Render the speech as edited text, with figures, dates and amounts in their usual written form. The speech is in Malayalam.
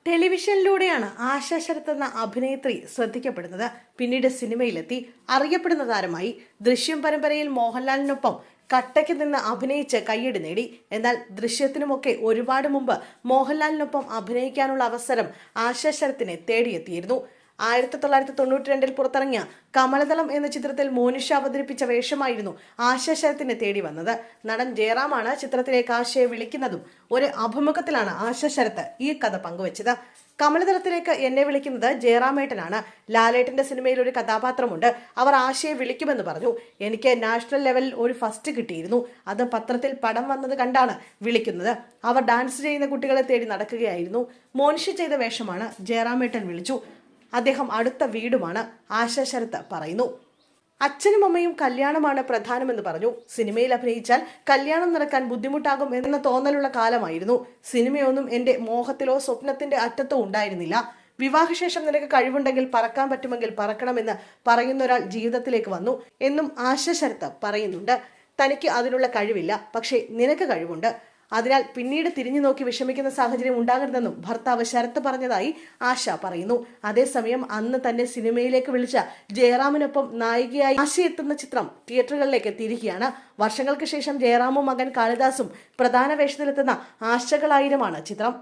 ടെലിവിഷനിലൂടെയാണ് ആശ ശരത് എന്ന അഭിനേത്രി ശ്രദ്ധിക്കപ്പെടുന്നത്. പിന്നീട് സിനിമയിലെത്തി അറിയപ്പെടുന്ന താരമായി. ദൃശ്യം പരമ്പരയിൽ മോഹൻലാലിനൊപ്പം കട്ടയ്ക്ക് നിന്ന് അഭിനയിച്ച് കയ്യടി നേടി. എന്നാൽ ദൃശ്യത്തിനുമൊക്കെ ഒരുപാട് മുമ്പ് മോഹൻലാലിനൊപ്പം അഭിനയിക്കാനുള്ള അവസരം ആശ ശരത്തിനെ തേടിയെത്തിയിരുന്നു. 1992 പുറത്തിറങ്ങിയ കമലദളം എന്ന ചിത്രത്തിൽ മോനിഷ അവതരിപ്പിച്ച വേഷമായിരുന്നു ആശ ശരത്തിനെ തേടി വന്നത്. നടൻ ജയറാമാണ് ചിത്രത്തിലേക്ക് ആശയെ വിളിക്കുന്നതും. ഒരു അഭിമുഖത്തിലാണ് ആശ ശരത്ത് ഈ കഥ പങ്കുവച്ചത്. കമലദളത്തിലേക്ക് എന്നെ വിളിക്കുന്നത് ജയറാമേട്ടനാണ്. ലാലേട്ടന്റെ സിനിമയിൽ ഒരു കഥാപാത്രമുണ്ട്. അവർ ആശയെ വിളിക്കുമെന്ന് പറഞ്ഞു. എനിക്ക് നാഷണൽ ലെവലിൽ ഒരു ഫസ്റ്റ് കിട്ടിയിരുന്നു. അത് പത്രത്തിൽ പടം വന്നത് കണ്ടാണ് വിളിക്കുന്നത്. അവർ ഡാൻസ് ചെയ്യുന്ന കുട്ടികളെ തേടി നടക്കുകയായിരുന്നു. മോനിഷ ചെയ്ത വേഷമാണ്. ജയറാമേട്ടൻ വിളിച്ചു. അദ്ദേഹം അടുത്ത വീടുമാണ്. ആശ ശരത്ത് പറയുന്നു. അച്ഛനും അമ്മയും കല്യാണമാണ് പ്രധാനമെന്ന് പറഞ്ഞു. സിനിമയിൽ അഭിനയിച്ചാൽ കല്യാണം നടക്കാൻ ബുദ്ധിമുട്ടാകും എന്ന തോന്നലുള്ള കാലമായിരുന്നു. സിനിമയൊന്നും എൻ്റെ മോഹത്തിലോ സ്വപ്നത്തിന്റെ അറ്റത്തോ ഉണ്ടായിരുന്നില്ല. വിവാഹശേഷം നിനക്ക് കഴിവുണ്ടെങ്കിൽ പറക്കാൻ പറ്റുമെങ്കിൽ പറക്കണമെന്ന് പറയുന്ന ഒരാൾ ജീവിതത്തിലേക്ക് വന്നു എന്നും ആശ ശരത്ത് പറയുന്നുണ്ട്. തനിക്ക് അതിനുള്ള കഴിവില്ല, പക്ഷേ നിനക്ക് കഴിവുണ്ട്. അതിനാൽ പിന്നീട് തിരിഞ്ഞു നോക്കി വിഷമിക്കുന്ന സാഹചര്യം ഉണ്ടാകരുതെന്നും ഭർത്താവ് ശരത്ത് പറഞ്ഞതായി ആശ പറയുന്നു. അതേസമയം അന്ന് തന്നെ സിനിമയിലേക്ക് വിളിച്ച ജയറാമിനൊപ്പം നായികയായി ആശ എത്തുന്ന ചിത്രം തിയേറ്ററുകളിലേക്ക് എത്തിയിരിക്കുകയാണ്. വർഷങ്ങൾക്ക് ശേഷം ജയറാമും മകൻ കാളിദാസും പ്രധാന വേഷത്തിലെത്തുന്ന ആശകളായിരമാണ് ചിത്രം.